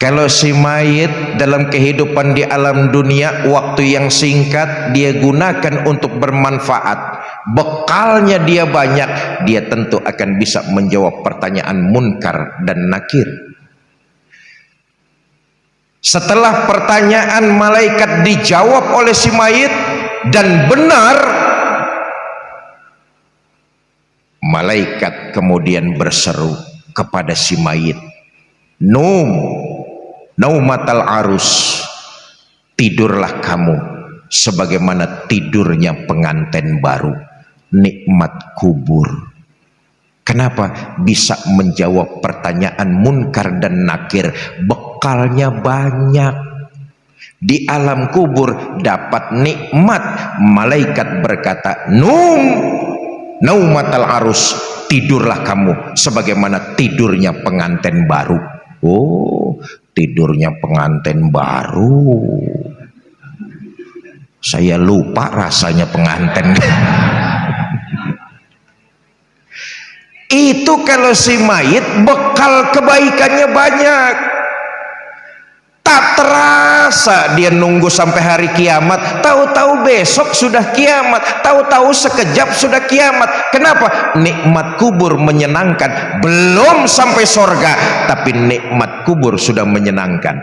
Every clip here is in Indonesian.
Kalau si mayit dalam kehidupan di alam dunia, waktu yang singkat dia gunakan untuk bermanfaat, bekalnya dia banyak, dia tentu akan bisa menjawab pertanyaan munkar dan nakir. Setelah pertanyaan malaikat dijawab oleh si mayit dan benar, malaikat kemudian berseru kepada si mayit, naumatal arus, tidurlah kamu sebagaimana tidurnya pengantin baru, nikmat kubur. Kenapa bisa menjawab pertanyaan munkar dan nakir? Bekalnya banyak. Di alam kubur dapat nikmat. Malaikat berkata, naumatal arus, tidurlah kamu sebagaimana tidurnya pengantin baru. Oh, tidurnya pengantin baru. Saya lupa rasanya pengantin. Itu kalau si mayit bekal kebaikannya banyak. Tak terasa dia nunggu sampai hari kiamat, tahu-tahu besok sudah kiamat, tahu-tahu sekejap sudah kiamat. Kenapa? Nikmat kubur menyenangkan, belum sampai sorga tapi nikmat kubur sudah menyenangkan.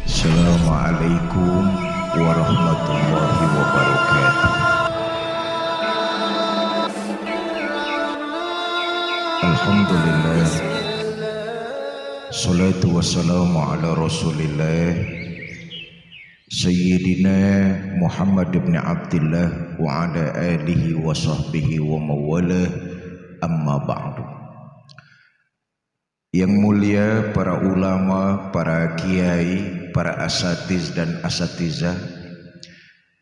Assalamualaikum warahmatullahi wabarakatuh. Alhamdulillah, salatu wassalamu ala rasulillah Sayyidina Muhammad ibn Abdillah wa ala alihi wa sahbihi wa mawalah, amma ba'du. Yang mulia para ulama, para kiai, para asatiz dan asatizah,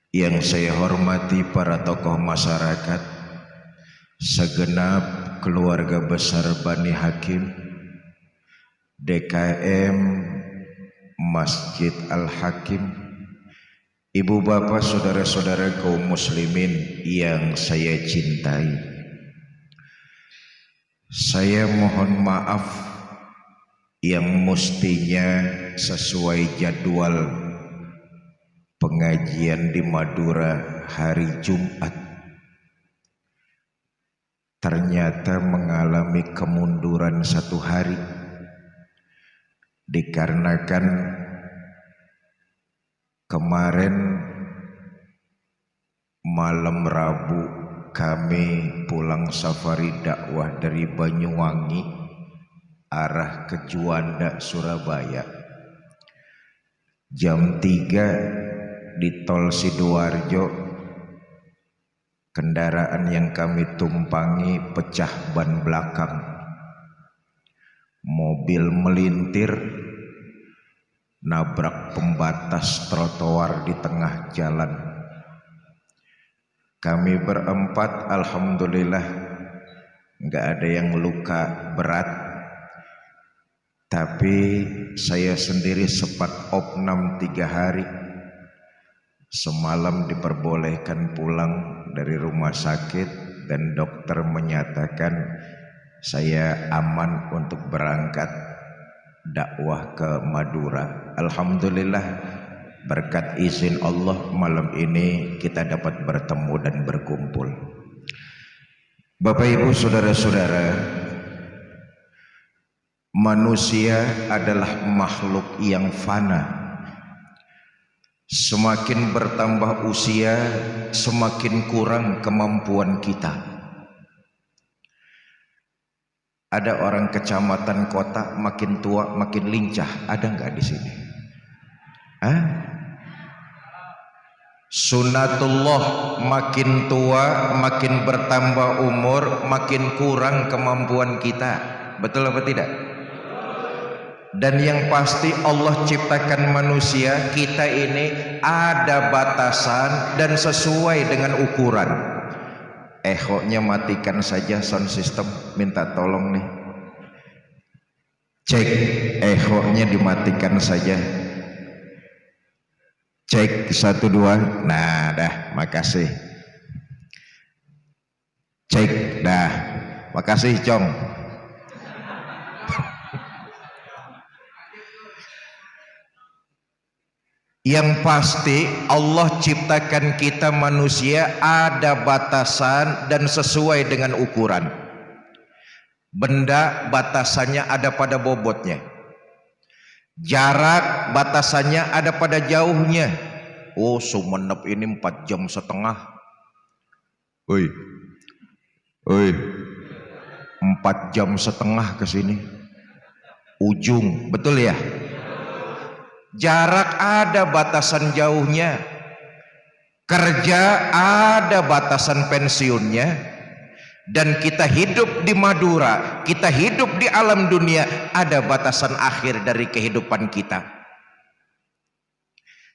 yang saya hormati para tokoh masyarakat, segenap keluarga besar Bani Hakim, DKM Masjid Al-Hakim, ibu bapak saudara-saudara kaum muslimin yang saya cintai. Saya mohon maaf yang mestinya sesuai jadwal pengajian di Madura hari Jumat, ternyata mengalami kemunduran 1 hari dikarenakan kemarin malam Rabu kami pulang safari dakwah dari Banyuwangi arah ke Juanda, Surabaya. Jam 3 di tol Sidoarjo, kendaraan yang kami tumpangi pecah ban belakang. Mobil melintir nabrak pembatas trotoar di tengah jalan. Kami berempat alhamdulillah nggak ada yang luka berat. Tapi saya sendiri sempat opnam 3 hari. Semalam diperbolehkan pulang dari rumah sakit dan dokter menyatakan saya aman untuk berangkat dakwah ke Madura. Alhamdulillah, berkat izin Allah malam ini kita dapat bertemu dan berkumpul. Bapak Ibu saudara-saudara, manusia adalah makhluk yang fana. Semakin bertambah usia, semakin kurang kemampuan kita. Ada orang kecamatan kota makin tua makin lincah, ada nggak di sini? Sunatullah, makin tua makin bertambah umur makin kurang kemampuan kita. Betul apa tidak? Dan yang pasti Allah ciptakan manusia kita ini ada batasan dan sesuai dengan ukuran. Echo-nya matikan saja sound system, minta tolong nih. Cek, echo-nya dimatikan saja. Cek 1 2. Nah dah, makasih. Makasih Cong. Yang pasti Allah ciptakan kita manusia ada batasan dan sesuai dengan ukuran. Benda batasannya ada pada bobotnya. Jarak batasannya ada pada jauhnya. Oh, Sumenep ini 4,5 jam. Woi, 4,5 jam ke sini. Ujung, betul ya? Jarak ada batasan jauhnya. Kerja ada batasan pensiunnya. Dan kita hidup di Madura, kita hidup di alam dunia, ada batasan akhir dari kehidupan kita.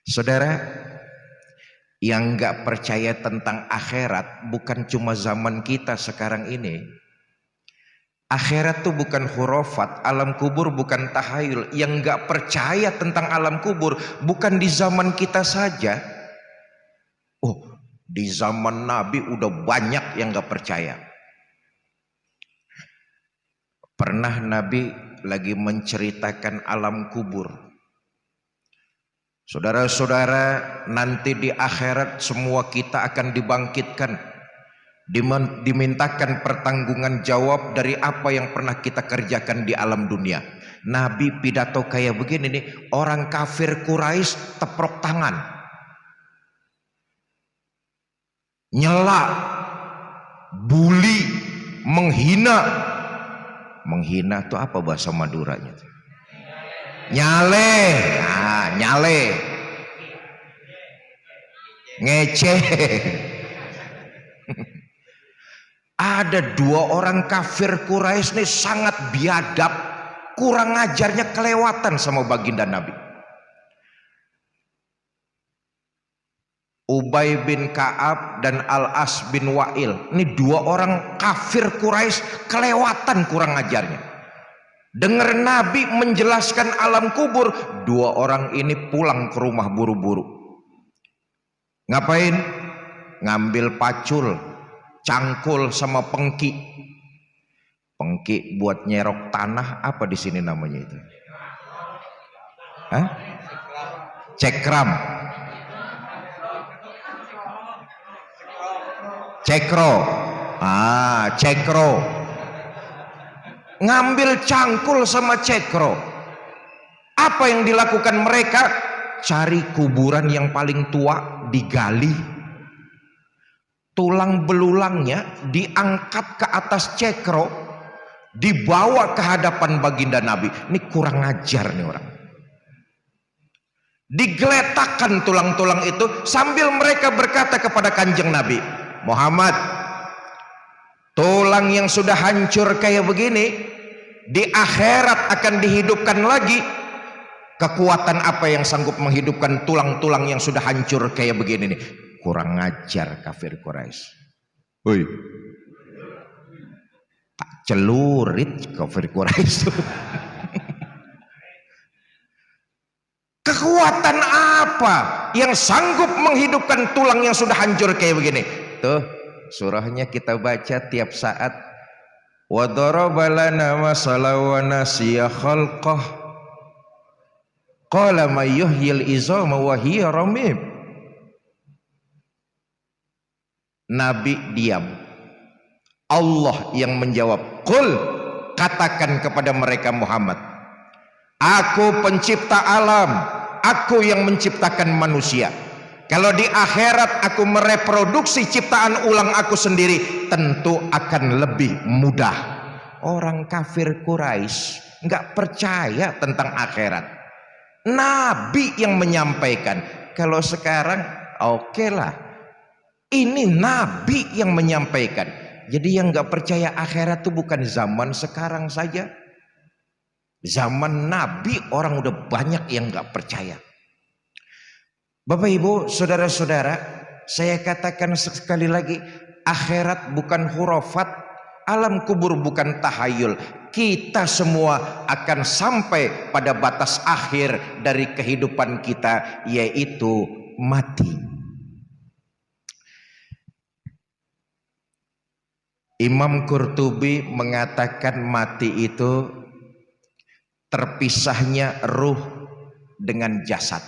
Saudara, yang gak percaya tentang akhirat bukan cuma zaman kita sekarang ini. Akhirat tuh bukan khurafat, alam kubur bukan tahayul. Yang gak percaya tentang alam kubur bukan di zaman kita saja. Oh, di zaman Nabi udah banyak yang gak percaya. Pernah Nabi lagi menceritakan alam kubur. Saudara-saudara, nanti di akhirat semua kita akan dibangkitkan, dimintakan pertanggungan jawab dari apa yang pernah kita kerjakan di alam dunia. Nabi pidato kayak begini nih, orang kafir Quraisy teprok tangan, nyela, bully, menghina. Menghina itu apa bahasa Maduranya? Nyale, nah, nyale, ngeceh. Ada 2 orang kafir Quraisy nih sangat biadab, kurang ajarnya kelewatan sama baginda Nabi. Ubay bin Ka'ab dan Al-As bin Wa'il. Ini 2 orang kafir Quraisy kelewatan kurang ajarnya. Dengar Nabi menjelaskan alam kubur, 2 orang ini pulang ke rumah buru-buru. Ngapain? Ngambil pacul, cangkul sama pengki. Pengki buat nyerok tanah, apa di sini namanya itu? Hah? Cekram. Cekro. Ah, cekro. Ngambil cangkul sama cekro. Apa yang dilakukan mereka? Cari kuburan yang paling tua, digali. Tulang belulangnya diangkat ke atas cekro, dibawa ke hadapan baginda Nabi. Ini kurang ajar nih orang. Digeletakkan tulang-tulang itu sambil mereka berkata kepada Kanjeng Nabi, Muhammad, tulang yang sudah hancur kayak begini di akhirat akan dihidupkan lagi. Kekuatan apa yang sanggup menghidupkan tulang-tulang yang sudah hancur kayak begini nih? Kurang ajar kafir Quraisy. Woi, tak celurit kafir Quraisy. Kekuatan apa yang sanggup menghidupkan tulang yang sudah hancur kayak begini? Tuh surahnya kita baca tiap saat. Wa daraba lana masalan wa nasiya khalqah qala may yuhyil izama wa hiya ramim. Nabi diam, Allah yang menjawab. Qul, katakan kepada mereka Muhammad, aku pencipta alam, aku yang menciptakan manusia. Kalau di akhirat aku mereproduksi ciptaan ulang aku sendiri, tentu akan lebih mudah. Orang kafir Quraisy nggak percaya tentang akhirat. Nabi yang menyampaikan. Kalau sekarang oke lah, ini Nabi yang menyampaikan. Jadi yang nggak percaya akhirat itu bukan zaman sekarang saja. Zaman Nabi orang udah banyak yang nggak percaya. Bapak Ibu, saudara-saudara, saya katakan sekali lagi, akhirat bukan khurafat, alam kubur bukan tahayul. Kita semua akan sampai pada batas akhir dari kehidupan kita, yaitu mati. Imam Qurtubi mengatakan mati itu terpisahnya ruh dengan jasad.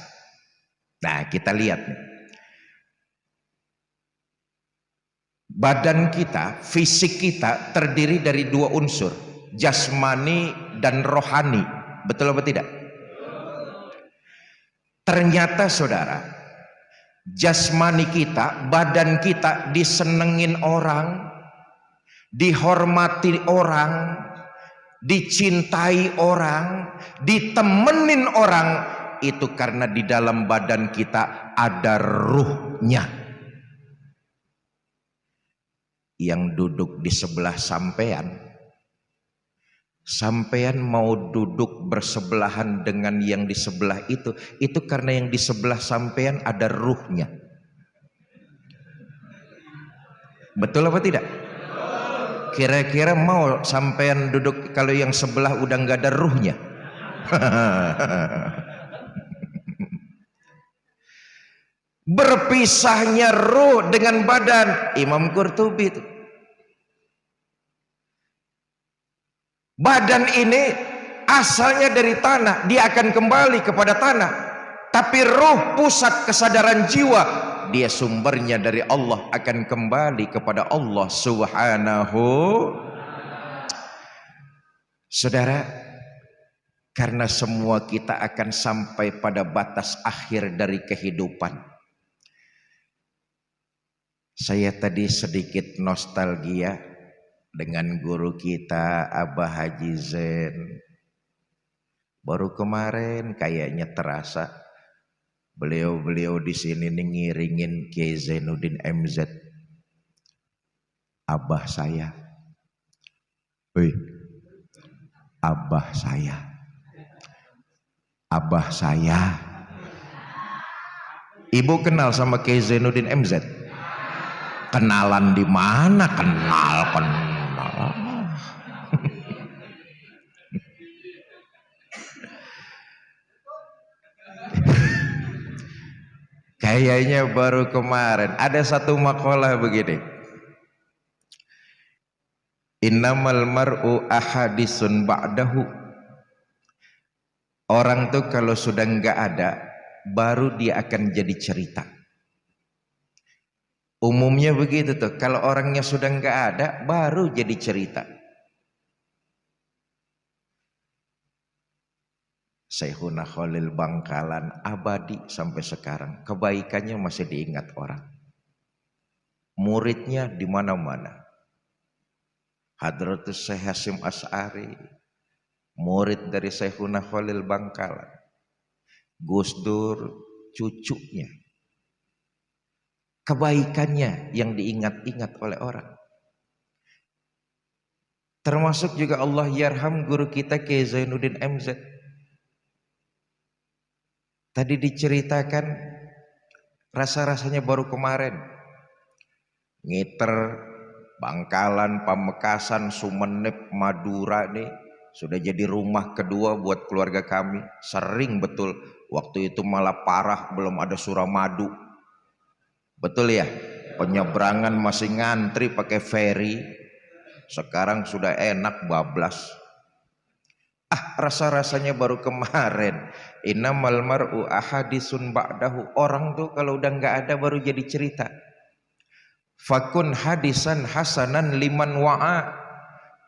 Nah, kita lihat nih. Badan kita, fisik kita terdiri dari dua unsur, jasmani dan rohani. Betul apa tidak? Ternyata saudara, jasmani kita, badan kita disenengin orang, dihormati orang, dicintai orang, ditemenin orang, itu karena di dalam badan kita ada ruhnya. Yang duduk di sebelah sampean, sampean mau duduk bersebelahan dengan yang di sebelah itu karena yang di sebelah sampean ada ruhnya. Betul apa tidak? Kira-kira mau sampean duduk kalau yang sebelah udah nggak ada ruhnya? Berpisahnya ruh dengan badan. Imam Qurtubi itu, badan ini asalnya dari tanah, dia akan kembali kepada tanah. Tapi ruh, pusat kesadaran jiwa, dia sumbernya dari Allah, akan kembali kepada Allah Subhanahu. Saudara, karena semua kita akan sampai pada batas akhir dari kehidupan. Saya tadi sedikit nostalgia dengan guru kita Abah Haji Zain. Baru kemarin kayaknya terasa beliau di sini ngiringin Kiai Zainuddin MZ. Abah saya. Abah saya. Abah saya. Ibu kenal sama Kiai Zainuddin MZ? Kenalan di mana? Kenal. Kayaknya baru kemarin ada satu makalah begini. Innamal mar'u ahadisun ba'dahu. Orang tuh kalau sudah nggak ada, baru dia akan jadi cerita. Umumnya begitu tuh, kalau orangnya sudah nggak ada, baru jadi cerita. Syekhuna Khalil Bangkalan abadi sampai sekarang, kebaikannya masih diingat orang. Muridnya di mana-mana. Hadratus Syekh Hasyim Asy'ari, murid dari Syekhuna Khalil Bangkalan. Gus Dur, cucunya. Kebaikannya yang diingat-ingat oleh orang. Termasuk juga Allah yarham guru kita Kiai Zainuddin MZ. Tadi diceritakan rasa-rasanya baru kemarin. Ngiter, Bangkalan, Pamekasan, Sumenep, Madura nih sudah jadi rumah kedua buat keluarga kami. Sering betul, waktu itu malah parah, belum ada Suramadu. Betul ya, penyeberangan masih ngantri pakai ferry. Sekarang sudah enak bablas. Rasa-rasanya baru kemarin. Innamal mar'u ahadisun ba'dahu. Orang tuh kalau udah nggak ada baru jadi cerita. Fakun hadisan hasanan liman wa'a.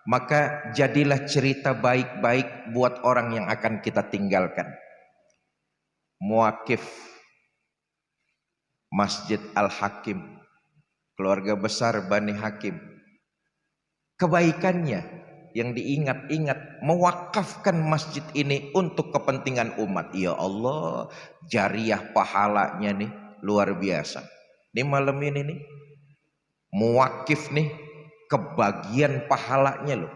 Maka jadilah cerita baik-baik buat orang yang akan kita tinggalkan. Muwakif Masjid Al-Hakim, keluarga besar Bani Hakim. Kebaikannya yang diingat-ingat, mewakafkan masjid ini untuk kepentingan umat. Ya Allah, jariah pahalanya nih luar biasa. Ini malam ini nih, muwakif nih, kebagian pahalanya loh.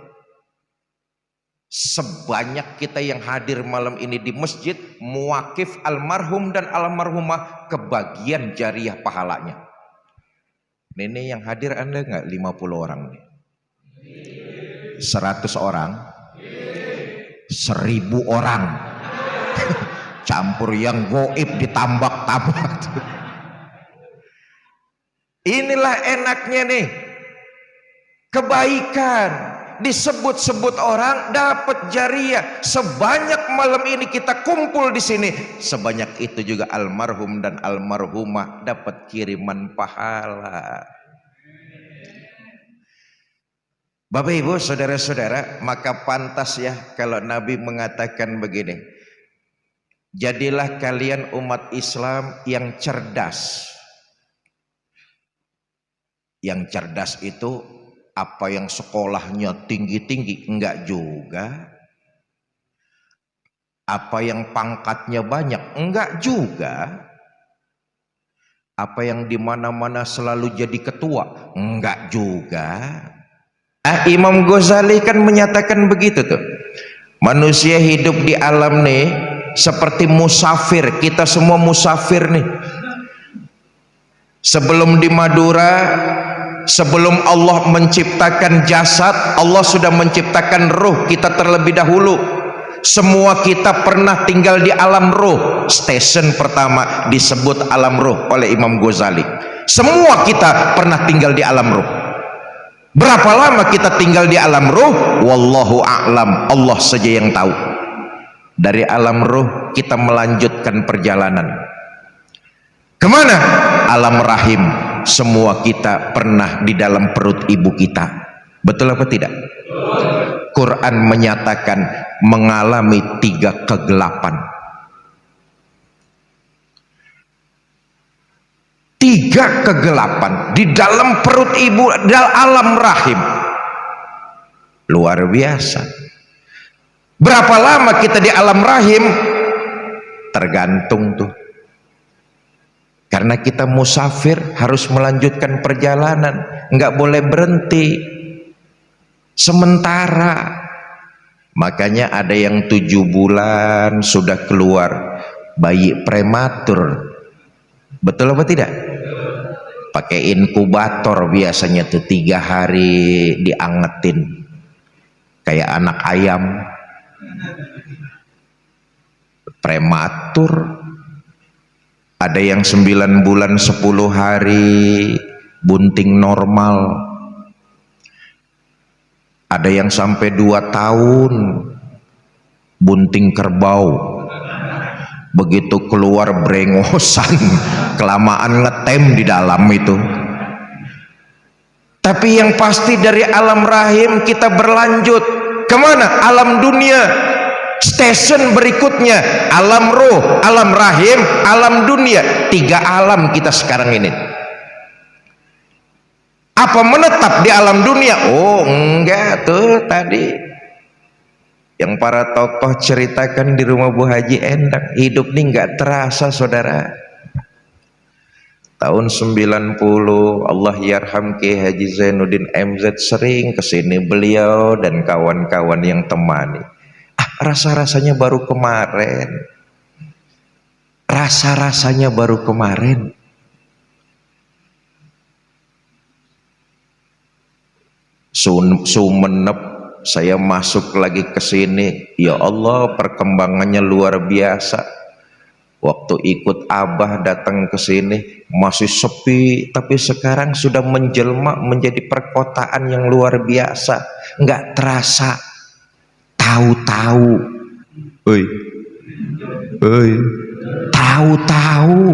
Sebanyak kita yang hadir malam ini di masjid, muwakif almarhum dan almarhumah, kebagian jariah pahalanya. Ini yang hadir Anda nggak 50 orang nih? 100 orang? 1000 orang? Campur yang goib ditambak-tambak. Inilah enaknya nih. kebaikan, disebut-sebut orang dapat jariah. Sebanyak malam ini kita kumpul di sini, sebanyak itu juga almarhum dan almarhumah dapat kiriman pahala. Bapak Ibu, saudara-saudara, maka pantas ya kalau Nabi mengatakan begini, jadilah kalian umat Islam yang cerdas. Yang cerdas itu apa yang sekolahnya tinggi-tinggi? Enggak juga. Apa yang pangkatnya banyak? Enggak juga. Apa yang dimana-mana selalu jadi ketua? Enggak juga. Imam Ghazali kan menyatakan begitu tuh. Manusia hidup di alam nih seperti musafir. Kita semua musafir nih. Sebelum di Madura, sebelum Allah menciptakan jasad, Allah sudah menciptakan ruh kita terlebih dahulu. Semua kita pernah tinggal di alam ruh. Stesen pertama disebut alam ruh oleh Imam Ghazali. Semua kita pernah tinggal di alam ruh. Berapa lama kita tinggal di alam ruh? Wallahu a'lam, Allah saja yang tahu. Dari alam ruh kita melanjutkan perjalanan kemana? Alam rahim. Semua kita pernah di dalam perut ibu kita. Betul apa tidak? Quran menyatakan mengalami 3 kegelapan. 3 kegelapan di dalam perut ibu, dalam alam rahim. Luar biasa. Berapa lama kita di alam rahim? Tergantung tuh. Karena kita musafir, harus melanjutkan perjalanan, nggak boleh berhenti. Sementara. Makanya ada yang 7 bulan sudah keluar bayi prematur. Betul apa tidak? Pakai inkubator biasanya tuh 3 hari diangetin kayak anak ayam. Prematur. Ada yang 9 bulan 10 hari bunting normal. Ada yang sampai 2 tahun bunting kerbau. Begitu keluar brengosan, kelamaan ngetem di dalam itu. Tapi yang pasti dari alam rahim kita berlanjut kemana? Alam dunia. Stesen berikutnya alam roh, alam rahim, alam dunia. 3 alam kita sekarang ini. Apa menetap di alam dunia? Oh enggak tuh tadi yang para tokoh ceritakan di rumah Bu Haji Endang. Hidup ini nggak terasa saudara. Tahun 90 Allah yarham Ki Haji Zainuddin MZ sering kesini beliau dan kawan-kawan yang temani. Rasa-rasanya baru kemarin. Rasa-rasanya baru kemarin. Sumenep saya masuk lagi ke sini, ya Allah perkembangannya luar biasa. Waktu ikut Abah datang ke sini masih sepi, tapi sekarang sudah menjelma menjadi perkotaan yang luar biasa. Nggak terasa, tahu-tahu, tahu-tahu.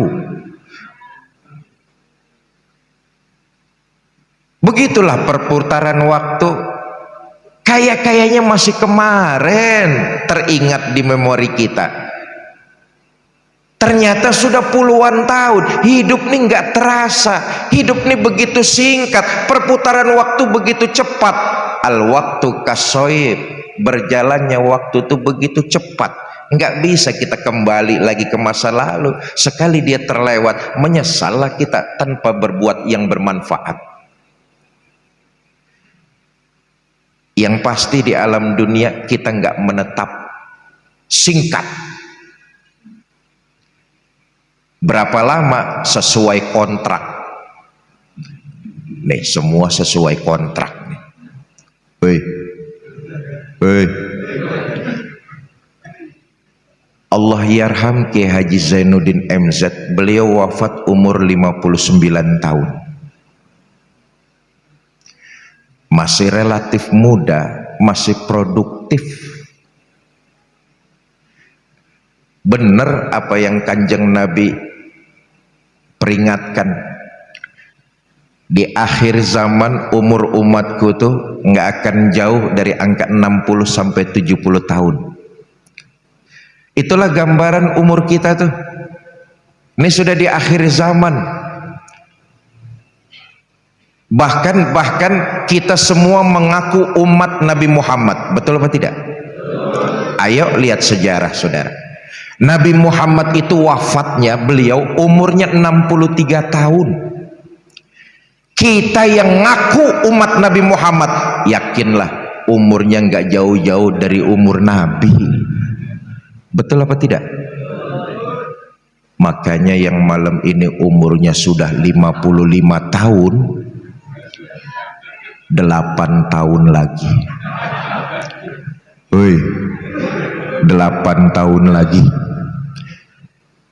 Begitulah perputaran waktu. Kayaknya masih kemarin teringat di memori kita. Ternyata sudah puluhan tahun. Hidup nih nggak terasa. Hidup nih begitu singkat. Perputaran waktu begitu cepat. Al waktu kasoib. Berjalannya waktu itu begitu cepat. Nggak bisa kita kembali lagi ke masa lalu. Sekali dia terlewat, menyesallah kita tanpa berbuat yang bermanfaat. Yang pasti di alam dunia kita nggak menetap, singkat. Berapa lama? Sesuai kontrak. Nih semua sesuai kontrak nih. Allah yarham Ki Haji Zainuddin MZ, beliau wafat umur 59 tahun. masih relatif muda, masih produktif. Benar apa yang Kanjeng Nabi peringatkan, di akhir zaman umur umatku tuh nggak akan jauh dari angka 60 sampai 70 tahun. Itulah gambaran umur kita tuh. Ini sudah di akhir zaman. Bahkan kita semua mengaku umat Nabi Muhammad. Betul apa tidak? Ayo lihat sejarah, saudara. Nabi Muhammad itu wafatnya, beliau umurnya 63 tahun. Kita yang ngaku umat Nabi Muhammad, yakinlah umurnya nggak jauh-jauh dari umur Nabi. Betul apa tidak? Makanya yang malam ini umurnya sudah 55 tahun, 8 tahun lagi. Woi, 8 tahun lagi.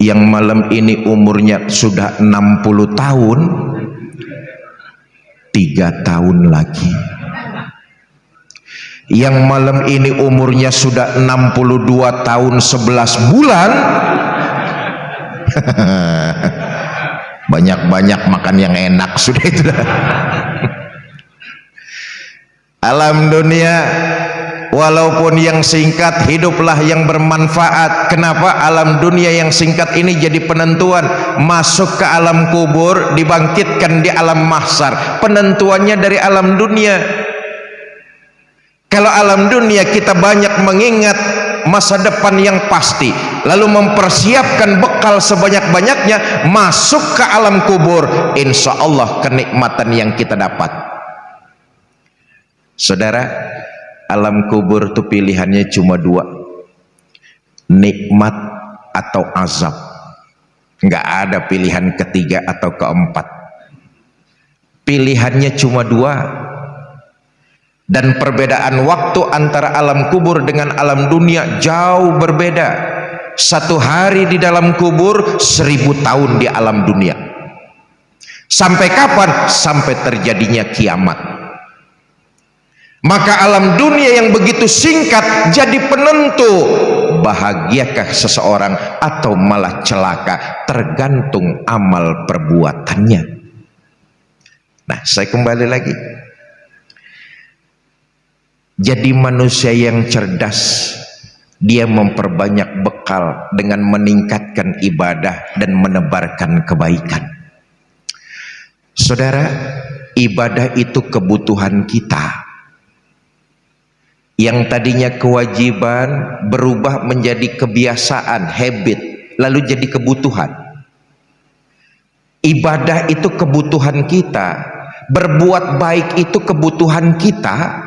Yang malam ini umurnya sudah 60 tahun, 3 tahun lagi. Yang malam ini umurnya sudah 62 tahun 11 bulan. Banyak-banyak makan yang enak sudah itu. Alam dunia walaupun yang singkat, hiduplah yang bermanfaat. Kenapa? Alam dunia yang singkat ini jadi penentuan. Masuk ke alam kubur, dibangkitkan di alam mahsyar. Penentuannya dari alam dunia. Kalau alam dunia kita banyak mengingat masa depan yang pasti, lalu mempersiapkan bekal sebanyak-banyaknya, masuk ke alam kubur, insya Allah kenikmatan yang kita dapat. Saudara, alam kubur itu pilihannya cuma 2, nikmat atau azab. Nggak ada pilihan ketiga atau keempat. Pilihannya cuma 2. Dan perbedaan waktu antara alam kubur dengan alam dunia jauh berbeda. 1 hari di dalam kubur, 1000 tahun di alam dunia. Sampai kapan? Sampai terjadinya kiamat. Maka alam dunia yang begitu singkat jadi penentu bahagiakah seseorang atau malah celaka, tergantung amal perbuatannya. Nah, saya kembali lagi. Jadi manusia yang cerdas, dia memperbanyak bekal dengan meningkatkan ibadah dan menebarkan kebaikan. Saudara, ibadah itu kebutuhan kita. Yang tadinya kewajiban berubah menjadi kebiasaan, habit, lalu jadi kebutuhan. Ibadah itu kebutuhan kita, berbuat baik itu kebutuhan kita.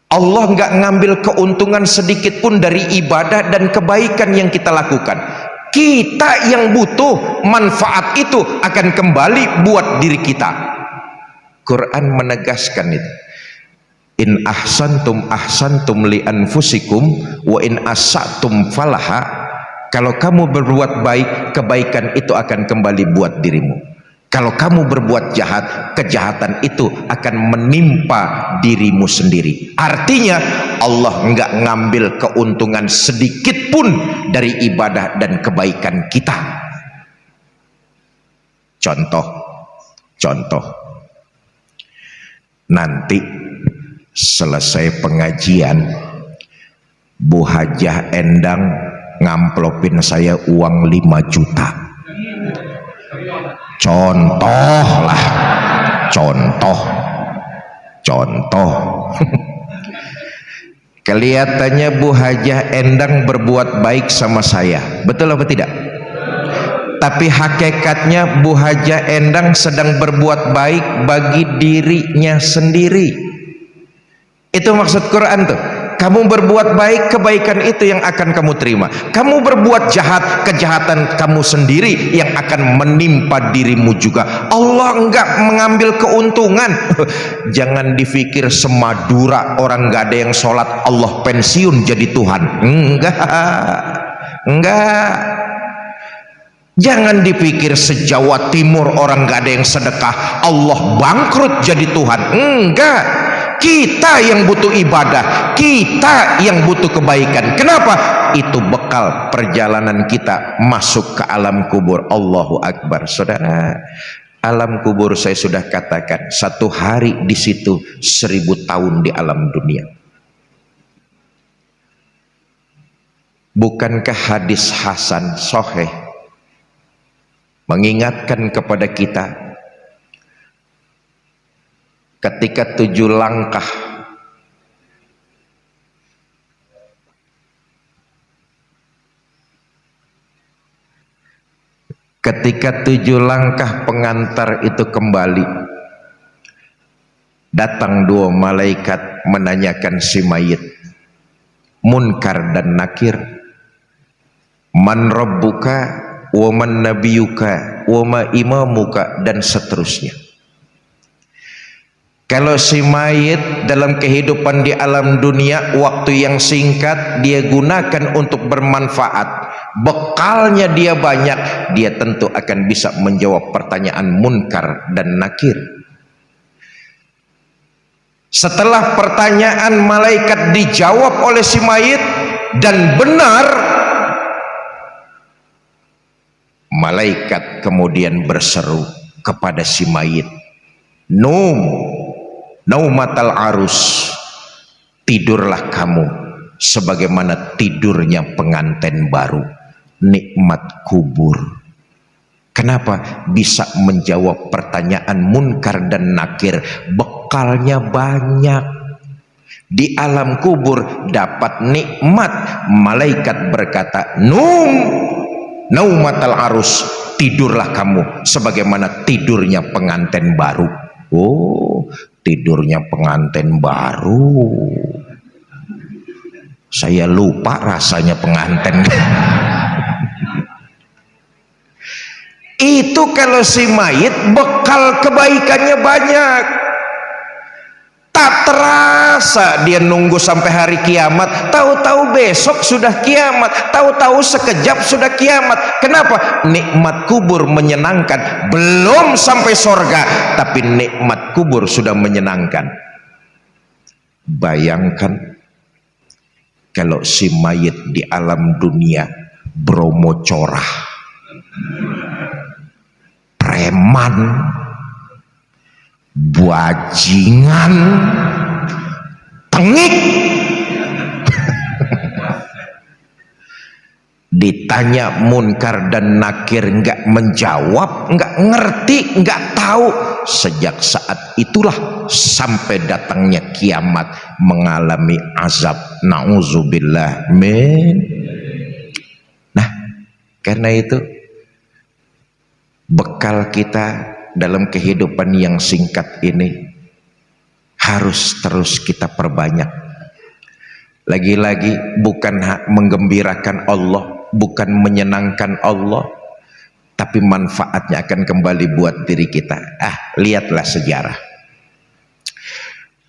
Allah nggak ngambil keuntungan sedikit pun dari ibadah dan kebaikan yang kita lakukan. Kita yang butuh, manfaat itu akan kembali buat diri kita. Quran menegaskan itu. In ahsantum li anfusikum wa in asatum falaha. Kalau kamu berbuat baik, kebaikan itu akan kembali buat dirimu. Kalau kamu berbuat jahat, kejahatan itu akan menimpa dirimu sendiri. Artinya Allah enggak ngambil keuntungan sedikit pun dari ibadah dan kebaikan kita. Contoh. Nanti selesai pengajian, Bu Hajah Endang ngamplopin saya uang 5 juta. Contoh. Kelihatannya Bu Hajah Endang berbuat baik sama saya, betul apa tidak? Tapi hakikatnya Bu Hajah Endang sedang berbuat baik bagi dirinya sendiri. Itu maksud Quran tuh. Kamu berbuat baik, kebaikan itu yang akan kamu terima. Kamu berbuat jahat, kejahatan kamu sendiri yang akan menimpa dirimu juga. Allah enggak mengambil keuntungan. Jangan dipikir semadura orang enggak ada yang sholat, Allah pensiun jadi Tuhan. Enggak. Jangan dipikir se-Jawa Timur orang gak ada yang sedekah Allah bangkrut jadi Tuhan. Enggak, kita yang butuh ibadah, kita yang butuh kebaikan. Kenapa? Itu bekal perjalanan kita masuk ke alam kubur. Allahu Akbar. Saudara, alam kubur saya sudah katakan, satu hari di situ 1000 tahun di alam dunia. Bukankah hadis Hasan Sahih mengingatkan kepada kita ketika 7 langkah pengantar itu kembali, datang 2 malaikat menanyakan si mayit, Munkar dan Nakir, man rabbuka wa man nabiyuka wa ma imamuka, dan seterusnya. Kalau si mayit dalam kehidupan di alam dunia, waktu yang singkat dia gunakan untuk bermanfaat, bekalnya dia banyak, dia tentu akan bisa menjawab pertanyaan Munkar dan Nakir. Setelah pertanyaan malaikat dijawab oleh si mayit dan benar, malaikat kemudian berseru kepada si mayit, naumatal arus, tidurlah kamu sebagaimana tidurnya pengantin baru. Nikmat kubur. Kenapa bisa menjawab pertanyaan Munkar dan Nakir? Bekalnya banyak. Di alam kubur dapat nikmat. Malaikat berkata, naumatal arus, tidurlah kamu sebagaimana tidurnya pengantin baru. Oh, tidurnya pengantin baru. Saya lupa rasanya pengantin. Itu kalau si mayit bekal kebaikannya banyak. Tak terasa dia nunggu sampai hari kiamat, tahu-tahu besok sudah kiamat, tahu-tahu sekejap sudah kiamat. Kenapa? Nikmat kubur menyenangkan. Belum sampai sorga, tapi nikmat kubur sudah menyenangkan. Bayangkan kalau si mayit di alam dunia Bromo corah, preman, bajingan, tengik. Ditanya Munkar dan Nakir nggak menjawab, nggak ngerti, nggak tahu. Sejak saat itulah sampai datangnya kiamat mengalami azab. Nauzubillah min. Nah, karena itu bekal kita dalam kehidupan yang singkat ini harus terus kita perbanyak. Lagi-lagi bukan menggembirakan Allah, bukan menyenangkan Allah, tapi manfaatnya akan kembali buat diri kita. Lihatlah sejarah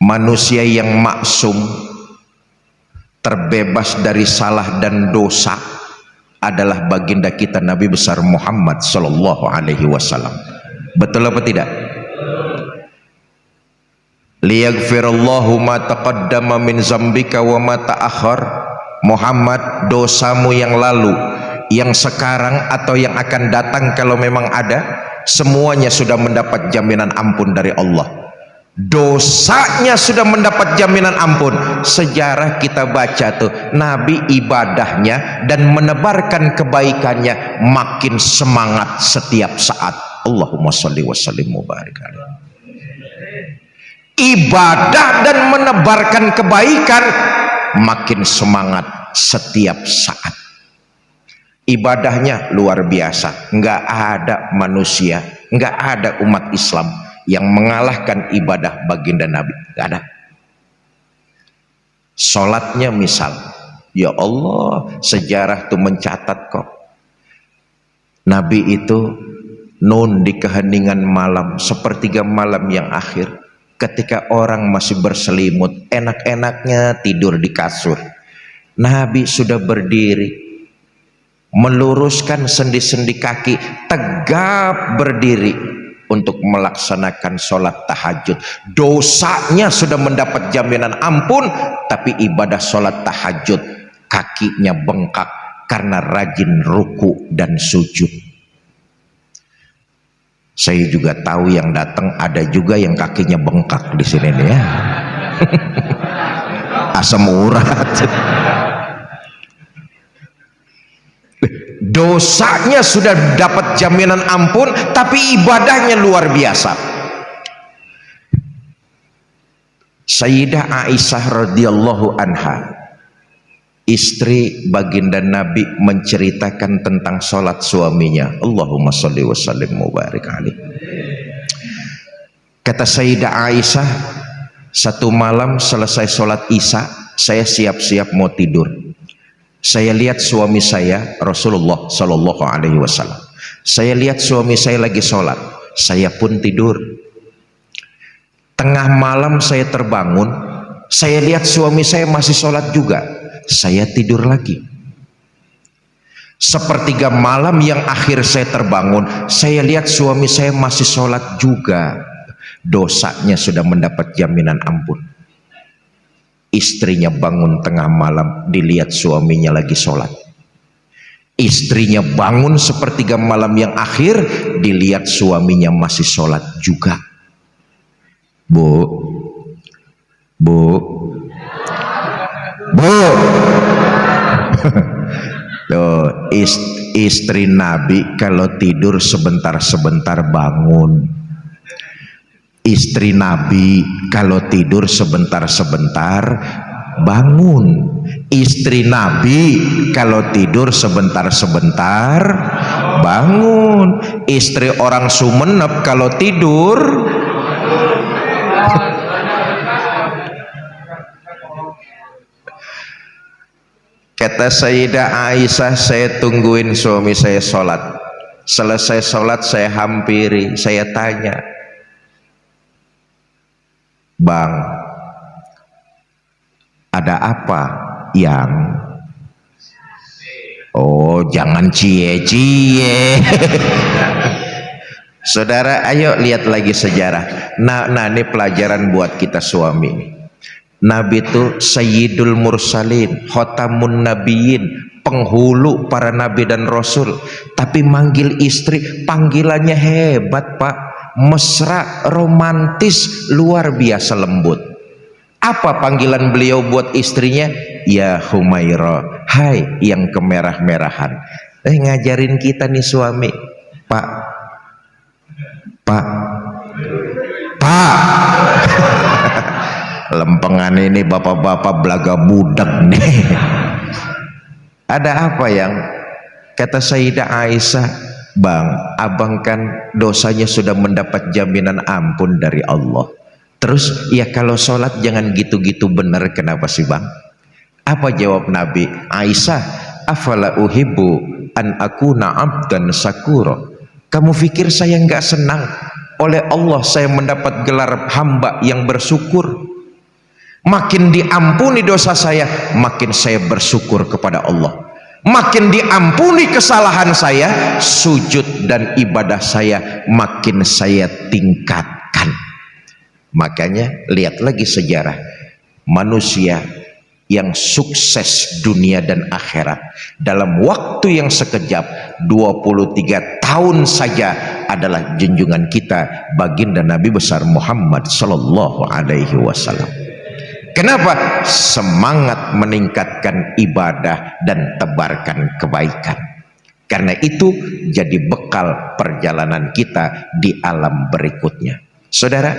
manusia yang maksum, terbebas dari salah dan dosa adalah baginda kita Nabi besar Muhammad sallallahu alaihi wasallam. Betul apa tidak? Liyaghfirallahu ma taqaddama min zambika wa ma ta'akhkhar. Muhammad, dosamu yang lalu, yang sekarang atau yang akan datang kalau memang ada, semuanya sudah mendapat jaminan ampun dari Allah. Dosanya sudah mendapat jaminan ampun. Sejarah kita baca tuh, Nabi ibadahnya dan menebarkan kebaikannya makin semangat setiap saat. Allahumma sholli wa sallim wa barik alaihi. Ibadah dan menebarkan kebaikan makin semangat setiap saat. Ibadahnya luar biasa. Nggak ada manusia, nggak ada umat Islam yang mengalahkan ibadah baginda Nabi. Nggak ada. Sholatnya misal, ya Allah, sejarah tuh mencatat kok, Nabi itu di keheningan malam, sepertiga malam yang akhir, ketika orang masih berselimut, enak-enaknya tidur di kasur, Nabi sudah berdiri meluruskan sendi-sendi kaki, tegap berdiri untuk melaksanakan sholat tahajud. Dosanya sudah mendapat jaminan ampun, tapi ibadah sholat tahajud kakinya bengkak karena rajin ruku dan sujud. Saya juga tahu yang datang ada juga yang kakinya bengkak di sini nih ya. Asam urat. Dosanya sudah dapat jaminan ampun, tapi ibadahnya luar biasa. Sayyidah Aisyah radhiyallahu anha, istri baginda Nabi, menceritakan tentang sholat suaminya. Allahumma sholli wa sallim mubarik alaih. Kata Sayyidah Aisyah, satu malam selesai sholat isya, saya siap-siap mau tidur. Saya lihat suami saya, Rasulullah Shallallahu Alaihi Wasallam. Saya lihat suami saya lagi sholat, saya pun tidur. Tengah malam saya terbangun, saya lihat suami saya masih sholat juga, saya tidur lagi. Sepertiga malam yang akhir saya terbangun, saya lihat suami saya masih sholat juga. Dosanya sudah mendapat jaminan ampun. Istrinya bangun tengah malam, dilihat suaminya lagi sholat. Istrinya bangun sepertiga malam yang akhir, dilihat suaminya masih sholat juga. Bu, tuh, istri Nabi kalau tidur sebentar-sebentar bangun. Istri Nabi kalau tidur sebentar-sebentar bangun. Istri Nabi kalau tidur sebentar-sebentar bangun. Istri orang Sumenep kalau tidur kata Sayyidah Aisyah, saya tungguin suami saya sholat. Selesai sholat saya hampiri, saya tanya, Bang, ada apa yang? Oh, jangan cie-cie. Saudara, ayo lihat lagi sejarah. Nah, ini pelajaran buat kita suami. Nabi itu Sayyidul Mursalin, Khotamun Nabiyyin, penghulu para nabi dan rasul. Tapi manggil istri, panggilannya hebat, Pak. Mesra, romantis, luar biasa lembut. Apa panggilan beliau buat istrinya? Ya Humaira, hai yang kemerah-merahan. Ngajarin kita nih suami, Pak. Lempengan ini bapak-bapak belaga budak nih. Ada apa yang? Kata Sayyidah Aisyah, Bang, abang kan dosanya sudah mendapat jaminan ampun dari Allah. Terus ya kalau sholat jangan gitu-gitu benar, kenapa sih bang? Apa jawab Nabi? Aisyah, afala uhibbu an akuna abdan sakuro. Kamu pikir saya nggak senang? Oleh Allah saya mendapat gelar hamba yang bersyukur. Makin diampuni dosa saya, makin saya bersyukur kepada Allah. Makin diampuni kesalahan saya, sujud dan ibadah saya makin saya tingkatkan. Makanya lihat lagi sejarah manusia yang sukses dunia dan akhirat dalam waktu yang sekejap, 23 tahun saja, adalah junjungan kita baginda Nabi besar Muhammad sallallahu alaihi wasallam. Kenapa? Semangat meningkatkan ibadah dan tebarkan kebaikan. Karena itu jadi bekal perjalanan kita di alam berikutnya. Saudara,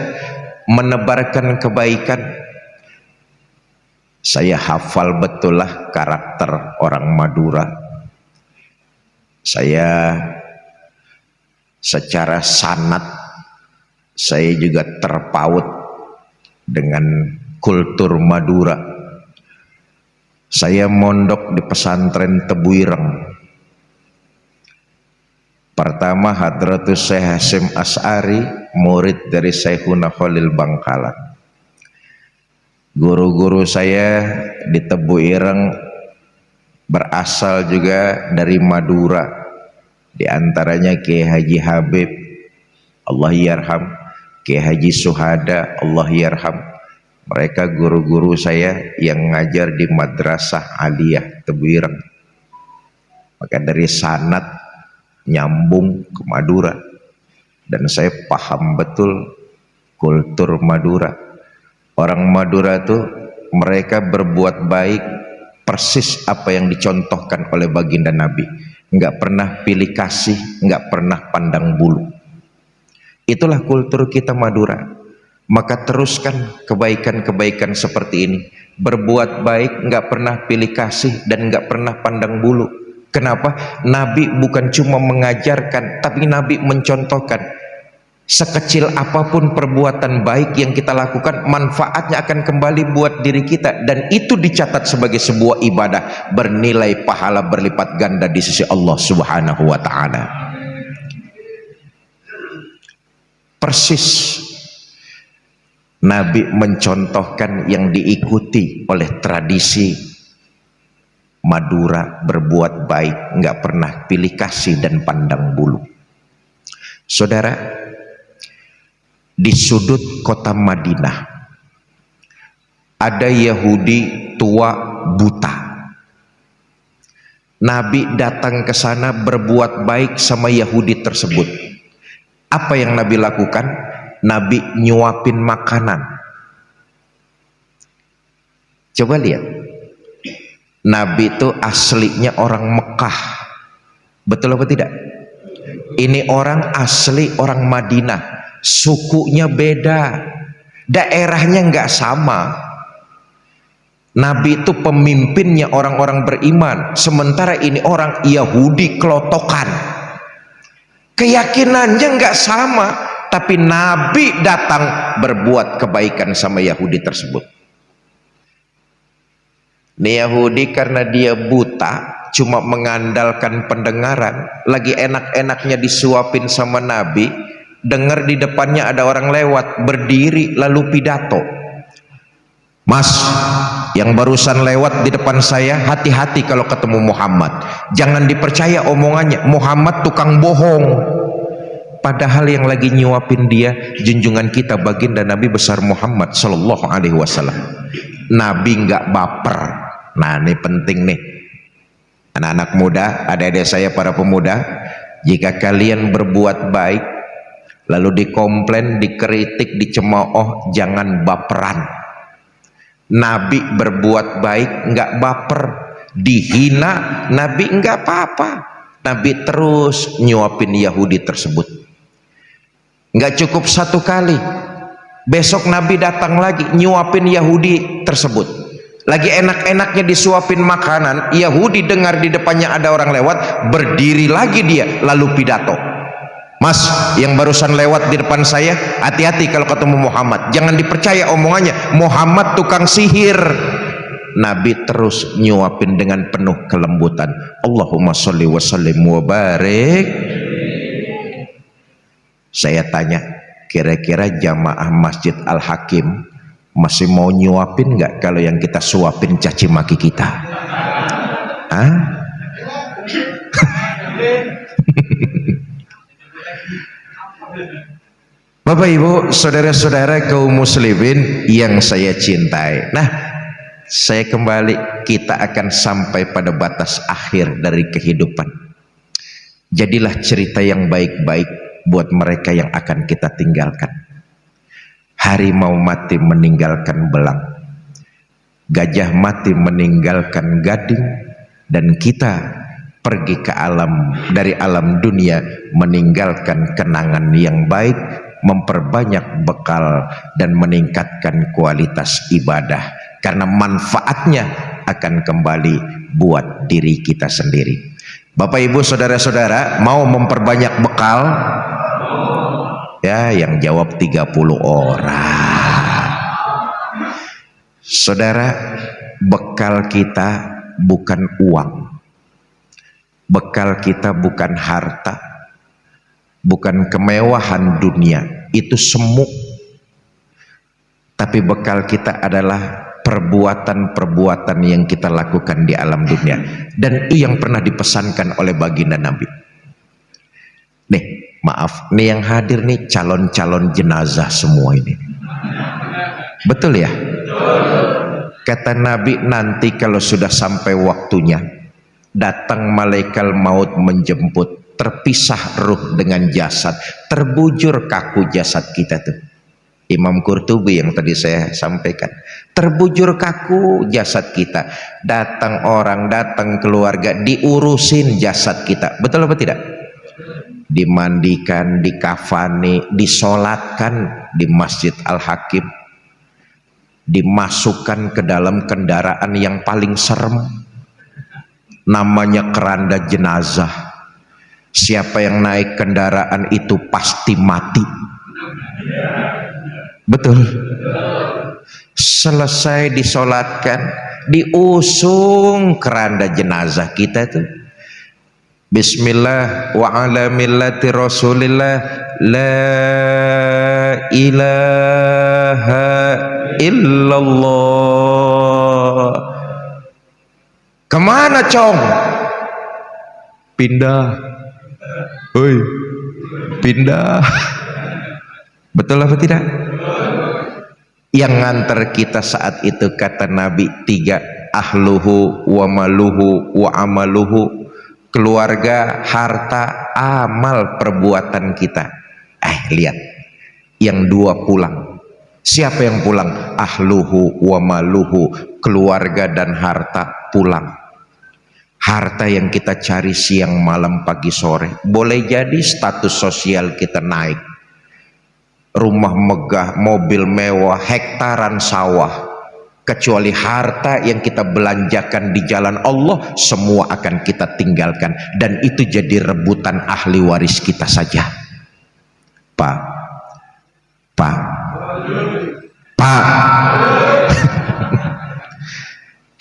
menebarkan kebaikan, saya hafal betul lah karakter orang Madura. Saya secara sanad saya juga terpaut dengan kultur Madura. Saya mondok di pesantren Tebuireng. Pertama Hadratus Syekh Hasyim Asy'ari, murid dari Syekhuna Khalil Bangkalan. Guru-guru saya di Tebuireng berasal juga dari Madura, di antaranya Kiai Haji Habib Allah yarham, Kiai Haji Suhada Allah yarham. Mereka guru-guru saya yang ngajar di Madrasah Aliyah Tebuireng. Maka dari sanad nyambung ke Madura, dan saya paham betul kultur Madura. Orang Madura tuh mereka berbuat baik persis apa yang dicontohkan oleh baginda Nabi. Nggak pernah pilih kasih, nggak pernah pandang bulu. Itulah kultur kita Madura. Maka teruskan kebaikan-kebaikan seperti ini. Berbuat baik, nggak pernah pilih kasih dan nggak pernah pandang bulu. Kenapa? Nabi bukan cuma mengajarkan, tapi Nabi mencontohkan. Sekecil apapun perbuatan baik yang kita lakukan, manfaatnya akan kembali buat diri kita, dan itu dicatat sebagai sebuah ibadah bernilai pahala berlipat ganda di sisi Allah Subhanahu wa taala. Persis Nabi mencontohkan yang diikuti oleh tradisi Madura, berbuat baik, nggak pernah pilih kasih dan pandang bulu. Saudara, di sudut kota Madinah ada Yahudi tua buta. Nabi datang ke sana berbuat baik sama Yahudi tersebut. Apa yang Nabi lakukan? Nabi nyuapin makanan. Coba lihat, Nabi itu aslinya orang Mekah, betul apa tidak? Ini orang asli orang Madinah, sukunya beda, daerahnya nggak sama. Nabi itu pemimpinnya orang-orang beriman, sementara ini orang Yahudi kelotokan, keyakinannya nggak sama. Tapi Nabi datang berbuat kebaikan sama Yahudi tersebut. Ini Yahudi karena dia buta, cuma mengandalkan pendengaran, lagi enak-enaknya disuapin sama Nabi, dengar di depannya ada orang lewat, berdiri lalu pidato. Mas, yang barusan lewat di depan saya, hati-hati kalau ketemu Muhammad, jangan dipercaya omongannya, Muhammad tukang bohong. Padahal yang lagi nyuapin dia junjungan kita baginda Nabi besar Muhammad Sallallahu Alaihi Wasallam. Nabi nggak baper. Nah, ini penting nih, anak-anak muda, adik-adik saya para pemuda. Jika kalian berbuat baik lalu dikomplain, dikritik, dicemooh, jangan baperan. Nabi berbuat baik nggak baper, dihina Nabi nggak apa-apa. Nabi terus nyuapin Yahudi tersebut. Nggak cukup satu kali, besok Nabi datang lagi nyuapin Yahudi tersebut. Lagi enak-enaknya disuapin makanan, Yahudi dengar di depannya ada orang lewat, berdiri lagi dia lalu pidato. Mas, yang barusan lewat di depan saya, hati-hati kalau ketemu Muhammad, jangan dipercaya omongannya, Muhammad tukang sihir. Nabi terus nyuapin dengan penuh kelembutan. Allahumma sholli wa sallim wa barik. Saya tanya, kira-kira jamaah Masjid Al-Hakim masih mau nyuapin nggak kalau yang kita suapin caci maki kita? Hah? Bapak Ibu, saudara-saudara kaum muslimin yang saya cintai. Nah, saya kembali, kita akan sampai pada batas akhir dari kehidupan. Jadilah cerita yang baik-baik buat mereka yang akan kita tinggalkan. Harimau mati meninggalkan belang, gajah mati meninggalkan gading, dan kita pergi ke alam, dari alam dunia meninggalkan kenangan yang baik, memperbanyak bekal dan meningkatkan kualitas ibadah, karena manfaatnya akan kembali buat diri kita sendiri. Bapak Ibu saudara-saudara, mau memperbanyak bekal? Ya, yang jawab 30 orang. Saudara, bekal kita bukan uang, bekal kita bukan harta, bukan kemewahan dunia, itu semu. Tapi bekal kita adalah perbuatan-perbuatan yang kita lakukan di alam dunia, dan itu yang pernah dipesankan oleh baginda Nabi. Nih maaf, nih yang hadir nih calon-calon jenazah semua ini, betul ya? Kata Nabi, nanti kalau sudah sampai waktunya, datang malaikat maut menjemput, terpisah ruh dengan jasad, terbujur kaku jasad kita tuh. Imam Qurtubi yang tadi saya sampaikan, terbujur kaku jasad kita, datang orang, datang keluarga, diurusin jasad kita, betul apa tidak? Dimandikan, dikafani, disolatkan di Masjid Al-Hakim, dimasukkan ke dalam kendaraan yang paling serem, namanya keranda jenazah. Siapa yang naik kendaraan itu pasti mati, betul? Selesai disolatkan, diusung keranda jenazah kita itu, bismillah wa ala millati rasulillah la ilaha illallah. Kemana cong? Pindah. Oi, pindah. Betul apa tidak? Yang nganter kita saat itu kata Nabi 3, ahluhu wa maluhu wa amaluhu, keluarga, harta, amal perbuatan kita. Lihat, yang 2 pulang. Siapa yang pulang? Ahluhu wa maluhu, keluarga dan harta pulang. Harta yang kita cari siang malam pagi sore, boleh jadi status sosial kita naik, rumah megah, mobil mewah, hektaran sawah, kecuali harta yang kita belanjakan di jalan Allah, semua akan kita tinggalkan, dan itu jadi rebutan ahli waris kita saja. Pak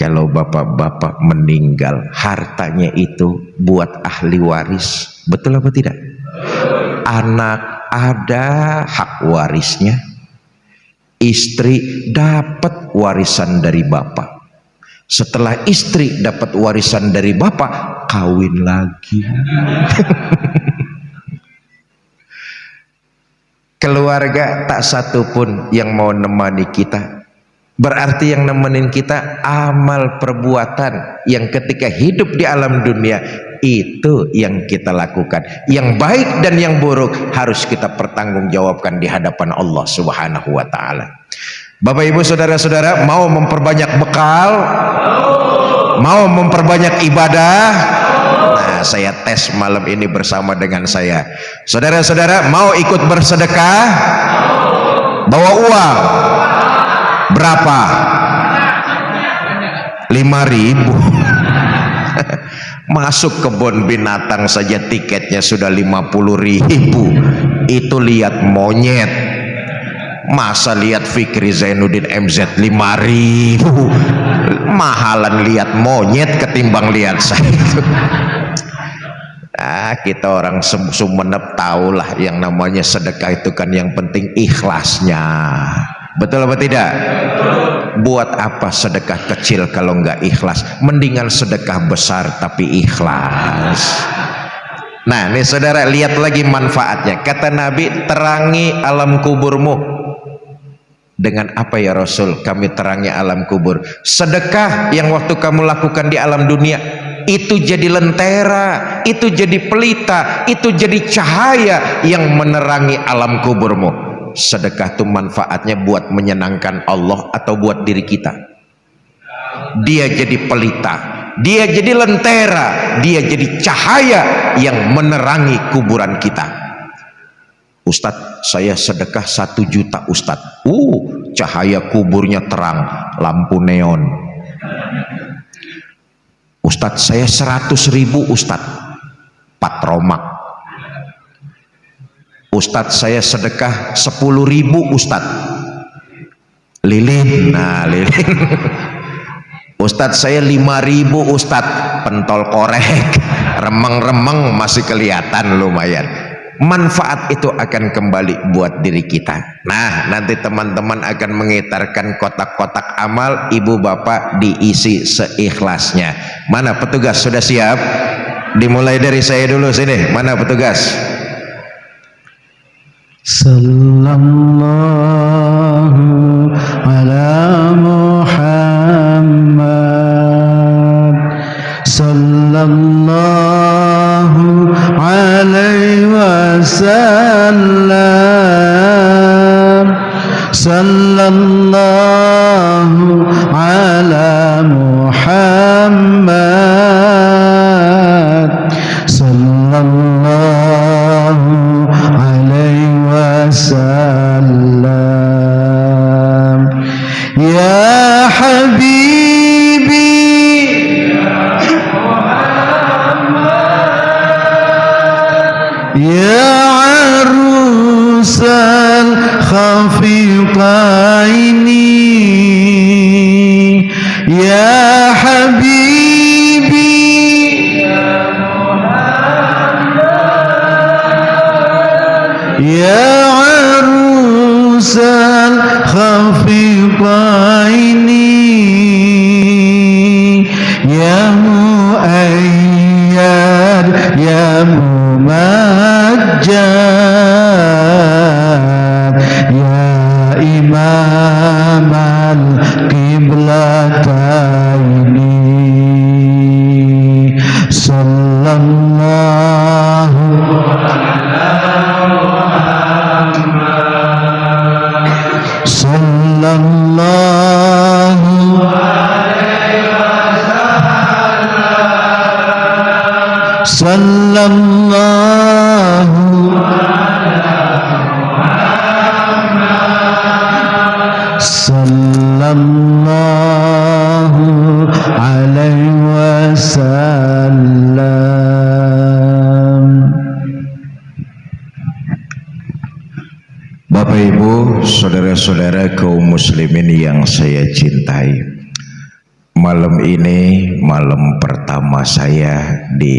kalau bapak-bapak meninggal, hartanya itu buat ahli waris, betul apa tidak? Anak ada hak warisnya, istri dapat warisan dari bapak. Setelah istri dapat warisan dari bapak, kawin lagi. Keluarga tak satu pun yang mau nemani kita. Berarti yang nemenin kita amal perbuatan yang ketika hidup di alam dunia itu yang kita lakukan. Yang baik dan yang buruk harus kita pertanggungjawabkan di hadapan Allah Subhanahu wa taala. Bapak Ibu saudara-saudara, mau memperbanyak bekal? Mau memperbanyak ibadah? Nah, saya tes malam ini bersama dengan saya. Saudara-saudara, mau ikut bersedekah? Bawa uang berapa? 5.000. Masuk kebun binatang saja tiketnya sudah 50.000. Itu lihat monyet, masa lihat Fikri Zainuddin MZ 5.000. Mahalan lihat monyet ketimbang lihat saya itu. Kita orang Sumenep tahulah yang namanya sedekah itu kan yang penting ikhlasnya. Betul apa tidak? Buat apa sedekah kecil kalau nggak ikhlas? Mendingan sedekah besar tapi ikhlas. Nah, nih saudara, lihat lagi manfaatnya. Kata Nabi, terangi alam kuburmu. Dengan apa ya Rasul? Kami terangi alam kubur. Sedekah yang waktu kamu lakukan di alam dunia, itu jadi lentera, itu jadi pelita, itu jadi cahaya yang menerangi alam kuburmu. Sedekah itu manfaatnya buat menyenangkan Allah atau buat diri kita? Dia jadi pelita, dia jadi lentera, dia jadi cahaya yang menerangi kuburan kita. Ustadz, saya sedekah 1 juta Ustadz. Cahaya kuburnya terang, lampu neon. Ustadz, saya 100.000 Ustadz, patromak. Ustadz, saya sedekah 10.000 Ustadz, lilin. Nah, lilin. Ustadz, saya 5.000 Ustadz, pentol korek, remeng-remeng masih kelihatan lumayan. manfaat itu akan kembali buat diri kita. Nah, nanti teman-teman akan mengitarkan kotak-kotak amal, ibu bapak diisi seikhlasnya. Mana petugas sudah siap? Dimulai dari saya dulu sini. Mana petugas? Sallallahu ala Muhammad, sallallahu alaihi wasallam, sallallahu ala Muhammad, sallallahu alaihi wasallam. Ya habibi ya arusal khafiqaini, ya habibi ya arusal khafiqaini, ya muayyad ya mumajjad, ya imam al-qiblataini, sallallahu sallallahu sallallahu sallallahu alaihi wasallam. Bapak Ibu, saudara-saudara kaum muslimin yang saya cintai, malam ini malam pertama saya di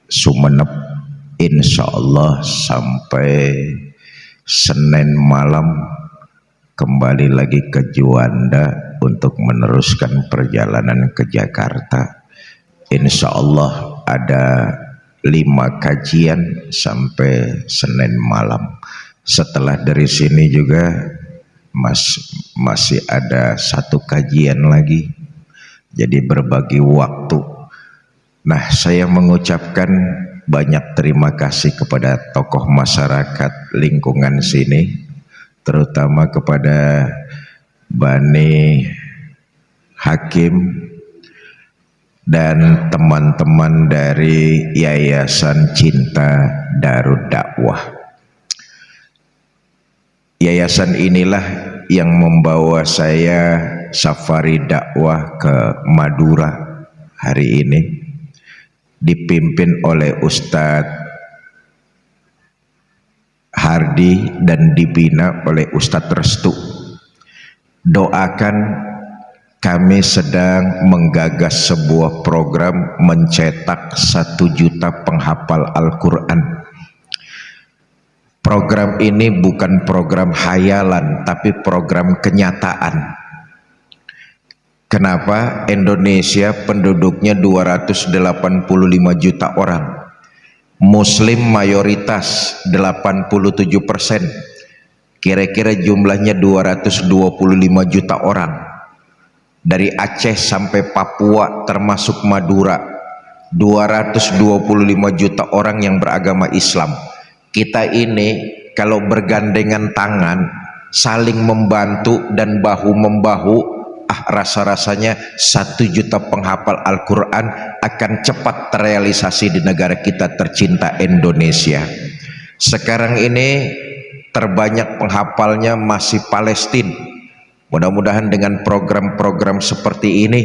Sumeneb. Insya Allah sampai Senin malam kembali lagi ke Juanda untuk meneruskan perjalanan ke Jakarta. Insya Allah ada 5 kajian sampai Senin malam. Setelah dari sini juga masih ada 1 kajian lagi. Jadi berbagi waktu. Nah, saya mengucapkan banyak terima kasih kepada tokoh masyarakat lingkungan sini, terutama kepada Bani Hakim dan teman-teman dari Yayasan Cinta Darud Dakwah. Yayasan inilah yang membawa saya safari dakwah ke Madura hari ini, dipimpin oleh Ustadz Hardi dan dibina oleh Ustadz Restu. Doakan, kami sedang menggagas sebuah program mencetak 1 juta penghafal Al-Quran. Program ini bukan program hayalan, tapi program kenyataan. Kenapa? Indonesia penduduknya 285 juta orang, Muslim mayoritas 87%, kira-kira jumlahnya 225 juta orang. Dari Aceh sampai Papua termasuk Madura, 225 juta orang yang beragama Islam. Kita ini kalau bergandengan tangan, saling membantu dan bahu-membahu, rasa-rasanya 1 juta penghafal Al-Quran akan cepat terrealisasi di negara kita tercinta Indonesia. Sekarang ini terbanyak penghafalnya masih Palestina. Mudah-mudahan dengan program-program seperti ini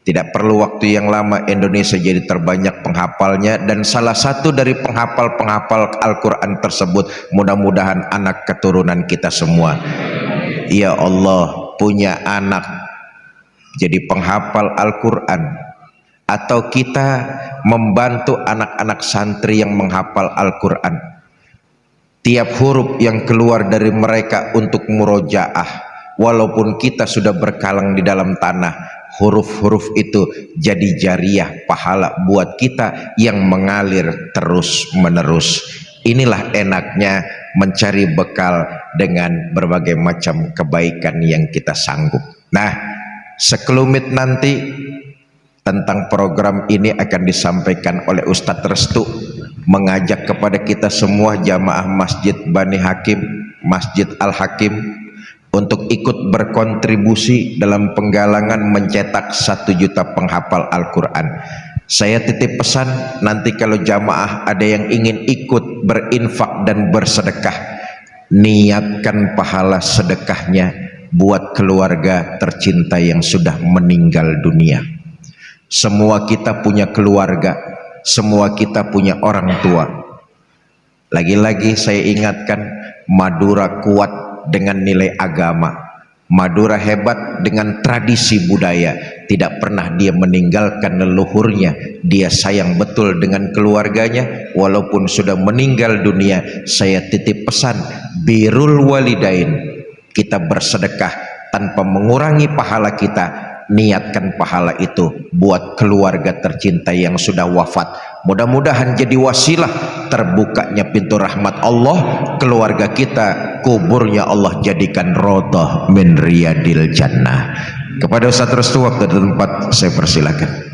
tidak perlu waktu yang lama Indonesia jadi terbanyak penghafalnya, dan salah satu dari penghafal-penghafal Al-Quran tersebut mudah-mudahan anak keturunan kita semua. Ya Allah, punya anak jadi penghafal Al-Quran, atau kita membantu anak-anak santri yang menghafal Al-Quran. Tiap huruf yang keluar dari mereka untuk murojaah, walaupun kita sudah berkalang di dalam tanah, huruf-huruf itu jadi jariah pahala buat kita yang mengalir terus menerus. Inilah enaknya mencari bekal dengan berbagai macam kebaikan yang kita sanggup. Nah, sekelumit nanti tentang program ini akan disampaikan oleh Ustadz Restu, mengajak kepada kita semua jamaah Masjid Bani Hakim, Masjid Al-Hakim, untuk ikut berkontribusi dalam penggalangan mencetak 1 juta penghafal Al-Quran. Saya titip pesan, nanti kalau jamaah ada yang ingin ikut berinfak dan bersedekah, niatkan pahala sedekahnya buat keluarga tercinta yang sudah meninggal dunia. Semua kita punya keluarga, semua kita punya orang tua. Lagi-lagi saya ingatkan, Madura kuat dengan nilai agama, Madura hebat dengan tradisi budaya. Tidak pernah dia meninggalkan leluhurnya. Dia sayang betul dengan keluarganya walaupun sudah meninggal dunia. Saya titip pesan, birrul walidain, kita bersedekah tanpa mengurangi pahala kita. Niatkan pahala itu buat keluarga tercinta yang sudah wafat. Mudah-mudahan jadi wasilah terbukanya pintu rahmat Allah. Keluarga kita, kuburnya Allah jadikan rodha min riyadil jannah. Kepada Ustadz Restu, waktu dan tempat saya persilakan.